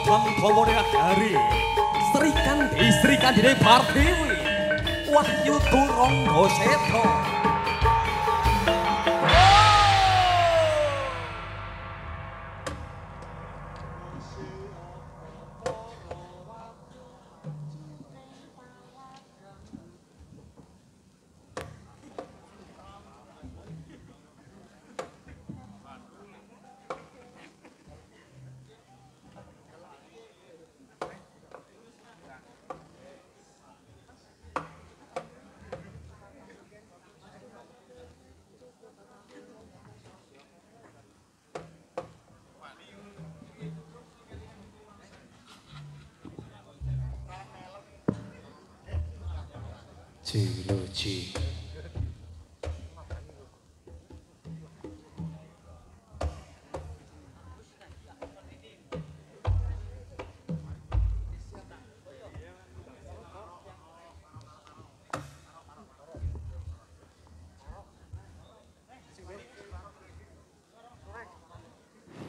Tomone Gari Sri Kandi Partiwi Wahyu Turangga Seta Luci.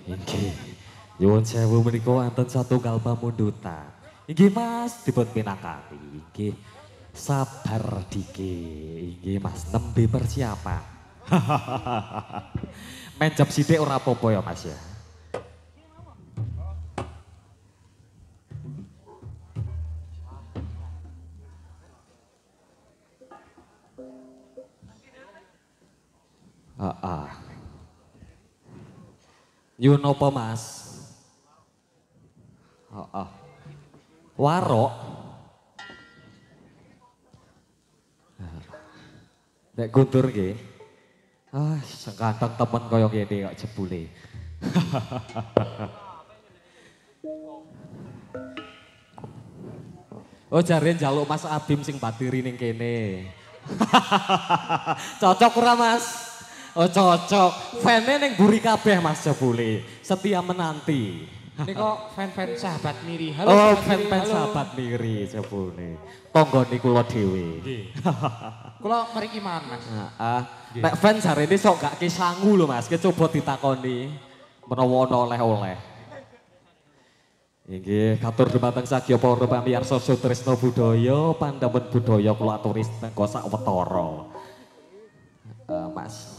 Inggih, nyuwun sewu menika wonten satunggal pamundutan. Inggih Mas dipun pinakani. Inggih. Sabar dikit, inggih Mas, nembe persiapan. Mencap sithik ora apa-apa ya Mas ya. Nyuwun apa Mas? Warok. Nek Guntur nggih. Sekantong temen kaya ngene kok jebule. Oh jare njaluk Mas Abim sing batiri ning kene. Cocok ora Mas? Oh cocok. Fane ning mburi kabeh Mas jebule. Setia menanti. Ini kok fan-fan sahabat Miri. Halo, oh fan-fan sahabat Miri jebule. Tanggane kula dhewe. Kula mriki mawon Mas. Nek fan jarene sok gak kisangu lho Mas, coba ditakoni menawa ana oleh-oleh. Inggih, katur dumateng sagya para pamirsa Sutrisno Budaya, Pandhamen Budaya kula aturi tenggo sawetara. Mas.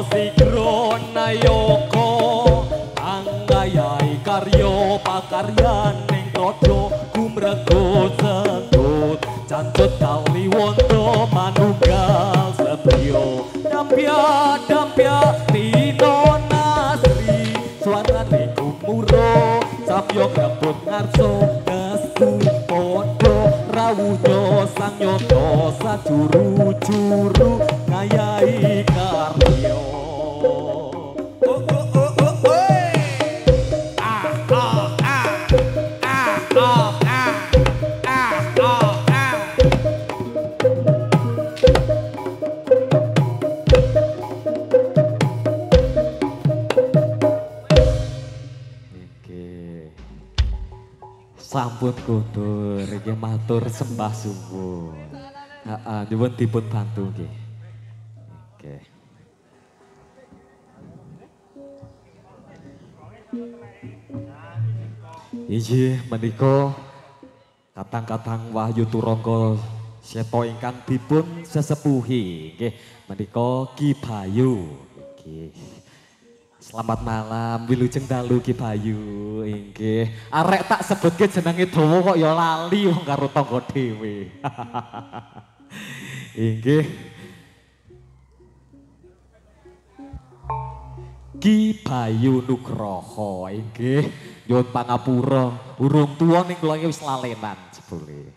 Sigro nayoko anggayai karyo pakaryaning rodho gumrego sendut cantut kaliwonto manunggal setyo dampya tino nasri suarane gumuro sapyo grebut ngarso nesu podo rawuhnya sang nyoto sajuru-juru ngayai karyo Sampun Guntur, iki matur sembah suwun. Nyuwun dipun bantu nggih. Nggih. Inggih menika katang-katang Wahyu Turangga Seta ingkang dipun sesepuhi nggih menika Ki Bayu. Nggih. Selamat malam, wilujeng dalu Ki Bayu, inggih. Arek tak sebutke jenenge dawa kok ya lali wong karo tangga dhewe. Inggih. Ki Bayu Nugroho, inggih. Nyuwun pangapura, urung tuwa ning kula wis lalenan jebule.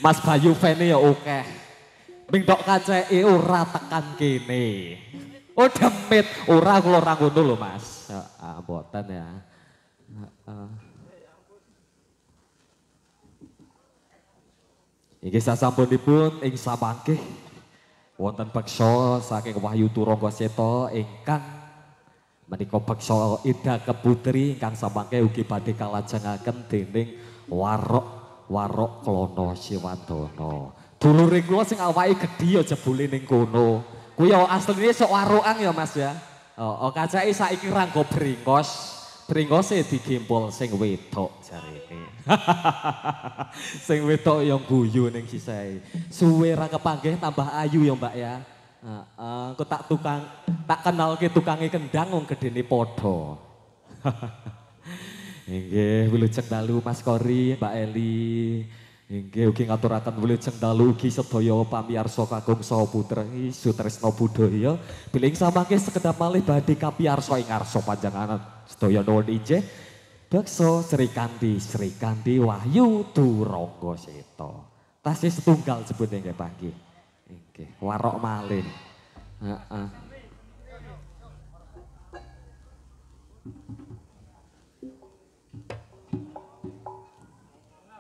Mas Bayu fene ya akeh. Mingdok kaceke ora tekan kene. Oh demit, ora kula ora ngono lho Mas. Heeh, mboten ya. Iki sasampunipun ing samangke wonten beksa saking Wahyu Turangga Seta ingkang menika beksa Ida Keputri ingkang samangke ugi badhe kalajengaken dening Warok Klono Siwandana. Dulure kula sing awake gedhi ya jebule ning kono. Kuwi ya asline sok warukan ya Mas ya. Oh, kacake saiki rangga bringkos. Bringkose digempol sing wedok jarene. Sing wedok yang guyu ning sisae. Suwe ra kepanggih tambah ayu ya Mbak ya. Aku tak kenalke tukange kendang wong gedene padha. Nggih, wilujeng dalu Mas Kori, Mbak Eli. Nggih, ugi ngaturaken wilujeng dalu ugi sedaya pamirsa kakung saha putri Sutresna Budaya. Bilih samangke sekedap malih badhe kapiyarsa ing ngarsa panjenengan sedaya nuwun injih. Beksa Sri Kandi Wahyu Turangga Seta. Tasih setunggal sebute nggih Pak nggih. Nggih, warok malih. Heeh.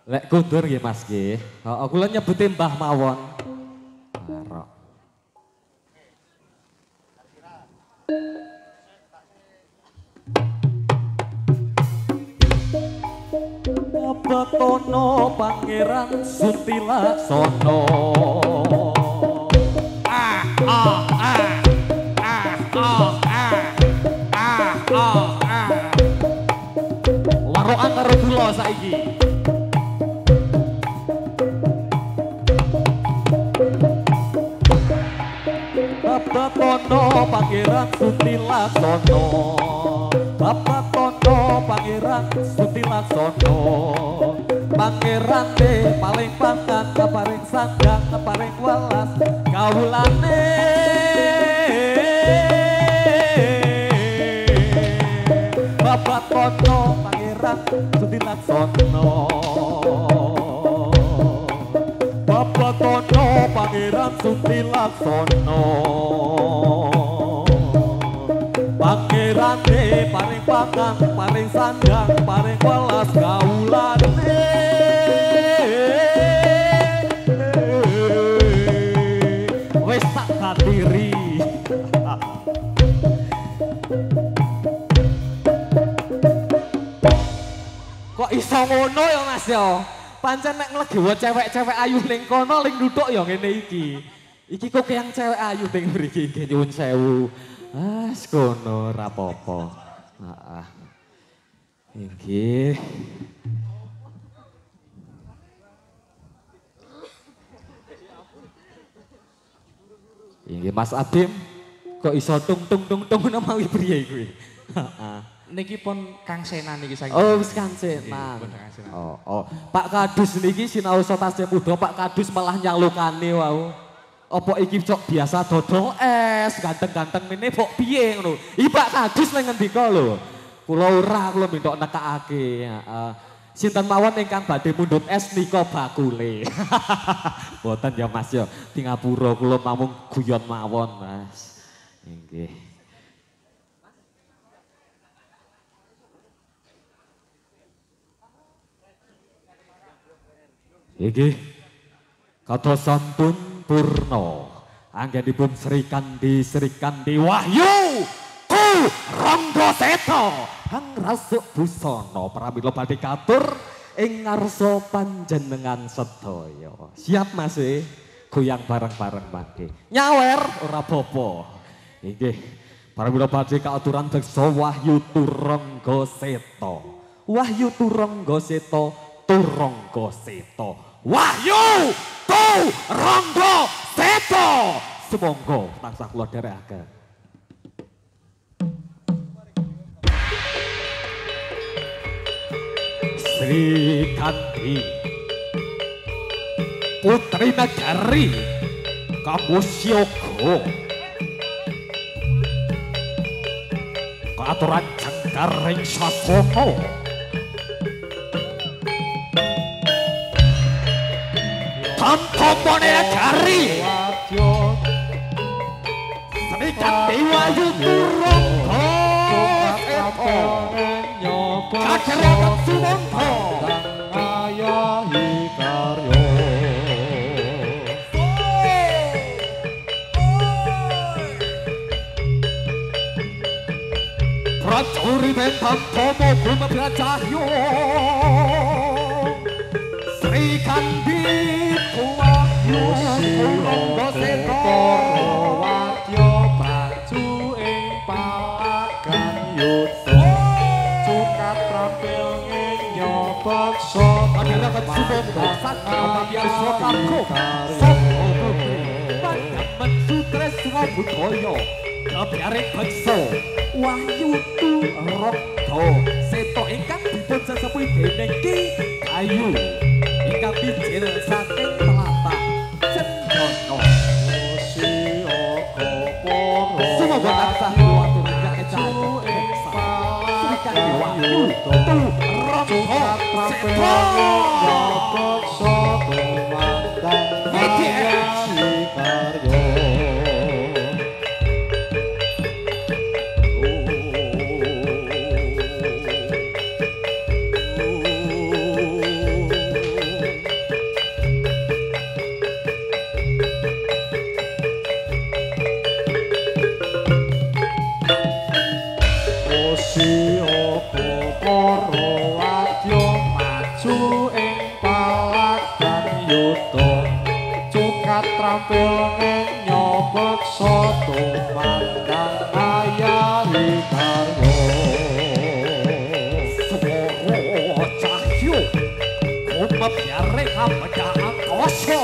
Lek kundur nggih Mas nggih. Heeh, kula nyebuti Mbah mawon. Warok. Batono Pangeran Suntilaksana. Warokan karo kula saiki. Batono Pangeran Suntilaksana. Batono Pangeran Suntilaksana. Pangerane paling pangkat keparing sandang keparing welas kawulane. Batono Pangeran Suntilaksana. Batono Pangeran Suntilaksana. Pangerane paring pangkat paring sandang paring welas kawulane. Wis tak batiri. Kok iso ngono ya Mas ya? Pancen nek nglegewa cewek-cewek ayu ning kono ling nuthuk ya ngene iki. Iki kok yang cewek ayu ning mriki nggih nyuwun sewu. Sekono ora apa-apa. Heeh. Nggih. Inggih Mas Adim, kok iso tung mawi priye kuwi? Heeh. Niki pun Kang Senan niki saiki. Oh, wis Kang Senan. Oh. Pak Kadus niki sinau tasih muda, Pak Kadus malah nyalukane wau. Apa iki cok biasa dodol es, ganteng-ganteng mene kok piye ngono. Iki Pak Kadus nang ngendika lho. Kula ora kula minta nekake. Sinten mawon ingkang badhe mundhut es nika bakule. Mboten ya Mas ya, di ngapura kula namung guyon mawon Mas. Nggih. Iki kadosampun purna anggenipun Sri Kandi Wahyu Turangga Seta hangrasuk busana pramila badhe katur ing ngarsa panjenengan sedaya. Siap Mas goyang bareng-bareng mangke. Nyawer ora apa-apa. Nggih, pramila badhe kaaturan beksa Wahyu Turangga Seta. Wahyu Turangga Seta, Turangga Seta. Wahyu Turangga Seta. Sumangga tansah kula dherekaken. Sri Kandi Putri Negari Kamusyoga kaaturan jengkaring sasana Tanpa Negari Sri Kandi Wahyu Turangga Seta Kakerakan Sumangga ayahi karya uripen tampomo kumabra cahyo Sri Kandi Kuwahyu Kurangga Seta Wadya baju ing palagan yuda cukat trampil ing nyobaksa Padahal bersubung dosan Kemudian sotarko Sopo putri Pandaman sutres Budaya Kebiaring bekso Wahyu tu Rokto Seto ingkang dipun sesepuh dening Ki Ayu ingkang bijil saking tlatah Cendana Semua tansah kula aturaken ecah ing Sri Kandi Wahyu tu Rokto Seto nyobaksa tumandang hayasi karya trampil ning nyobaksa tumandang hayali karya Swara cahyo kumebyare kapedha angkasa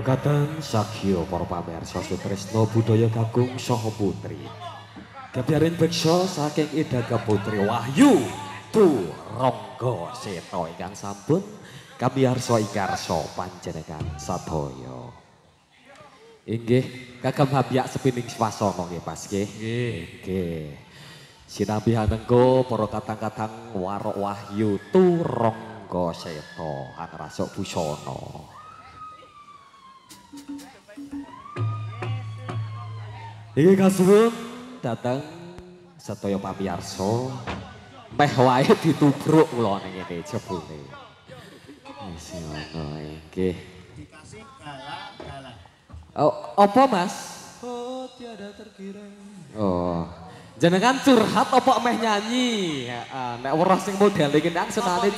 Pegatan Sakyo para pamirsa Sutresno budaya kakung saha putri. Kebiarin beksa saking Idaga Putri Wahyu Turangga Seta ingkang sampun kamiarsa ikarsa panjenengan sadaya. Inggih kagem habyak sepining swasana nggih Mas nggih. Nggih. Sinambi hanengko para katang-katang warok Wahyu Turangga Seta angrasuk busana. Iki kasuwun dateng sedaya pamirsa meh wae ditubruk kula ning ngene jebule. Wis ngono nggih. Dikasih gala-gala. Oh, apa Mas? Oh, tiada terkira. Oh. Jenengan curhat apa meh nyanyi? Heeh, nek weruh sing model iki nang senane